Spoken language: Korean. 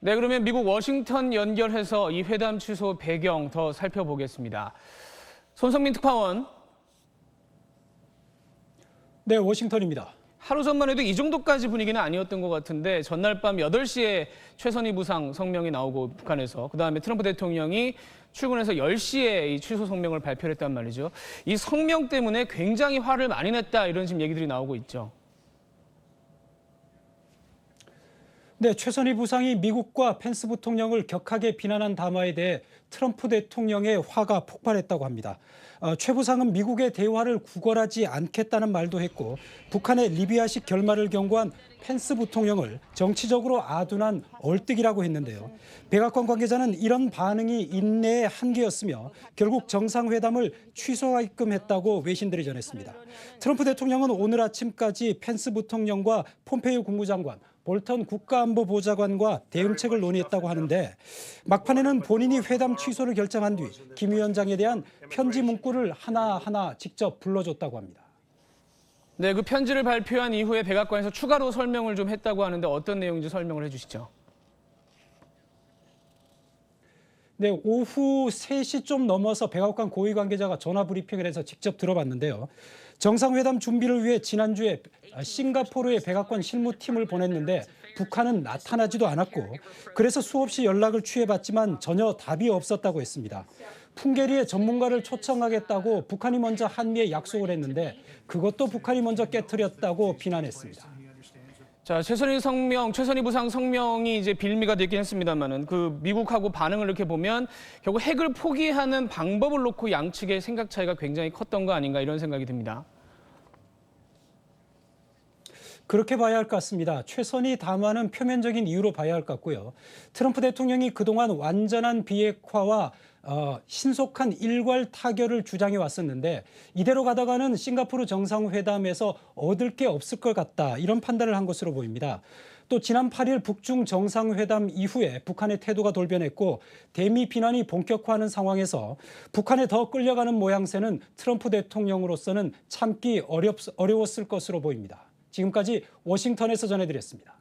네, 그러면 미국 워싱턴 연결해서 이 회담 취소 배경 더 살펴보겠습니다. 손성민 특파원. 네, 워싱턴입니다. 하루 전만 해도 이 정도까지 분위기는 아니었던 것 같은데 전날 밤 8시에 최선희 부상 성명이 나오고 북한에서 그다음에 트럼프 대통령이 출근해서 10시에 이 취소 성명을 발표했단 말이죠. 이 성명 때문에 굉장히 화를 많이 냈다 이런 지금 얘기들이 나오고 있죠. 네, 최선희 부상이 미국과 펜스 부통령을 격하게 비난한 담화에 대해 트럼프 대통령의 화가 폭발했다고 합니다. 최 부상은 미국의 대화를 구걸하지 않겠다는 말도 했고 북한의 리비아식 결말을 경고한 펜스 부통령을 정치적으로 아둔한 얼뜨기라고 했는데요. 백악관 관계자는 이런 반응이 인내의 한계였으며 결국 정상회담을 취소하게끔 했다고 외신들이 전했습니다. 트럼프 대통령은 오늘 아침까지 펜스 부통령과 폼페이오 국무장관, 볼턴 국가안보보좌관과 대응책을 논의했다고 하는데 막판에는 본인이 회담 취소를 결정한 뒤 김 위원장에 대한 편지 문구를 하나하나 직접 불러줬다고 합니다. 네, 그 편지를 발표한 이후에 백악관에서 추가로 설명을 좀 했다고 하는데 어떤 내용인지 설명을 해주시죠. 네, 오후 3시 좀 넘어서 백악관 고위 관계자가 전화 브리핑을 해서 직접 들어봤는데요. 정상회담 준비를 위해 지난주에 싱가포르에 백악관 실무팀을 보냈는데 북한은 나타나지도 않았고 그래서 수없이 연락을 취해봤지만 전혀 답이 없었다고 했습니다. 풍계리의 전문가를 초청하겠다고 북한이 먼저 한미에 약속을 했는데 그것도 북한이 먼저 깨트렸다고 비난했습니다. 자, 최선희 부상 성명이 이제 빌미가 되긴 했습니다만은 그 미국하고 반응을 이렇게 보면 결국 핵을 포기하는 방법을 놓고 양측의 생각 차이가 굉장히 컸던 거 아닌가 이런 생각이 듭니다. 그렇게 봐야 할 것 같습니다. 최선희 담화는 표면적인 이유로 봐야 할 것 같고요. 트럼프 대통령이 그동안 완전한 비핵화와 신속한 일괄 타결을 주장해 왔었는데 이대로 가다가는 싱가포르 정상회담에서 얻을 게 없을 것 같다 이런 판단을 한 것으로 보입니다. 또 지난 8일 북중 정상회담 이후에 북한의 태도가 돌변했고 대미 비난이 본격화하는 상황에서 북한에 더 끌려가는 모양새는 트럼프 대통령으로서는 참기 어려웠을 것으로 보입니다. 지금까지 워싱턴에서 전해드렸습니다.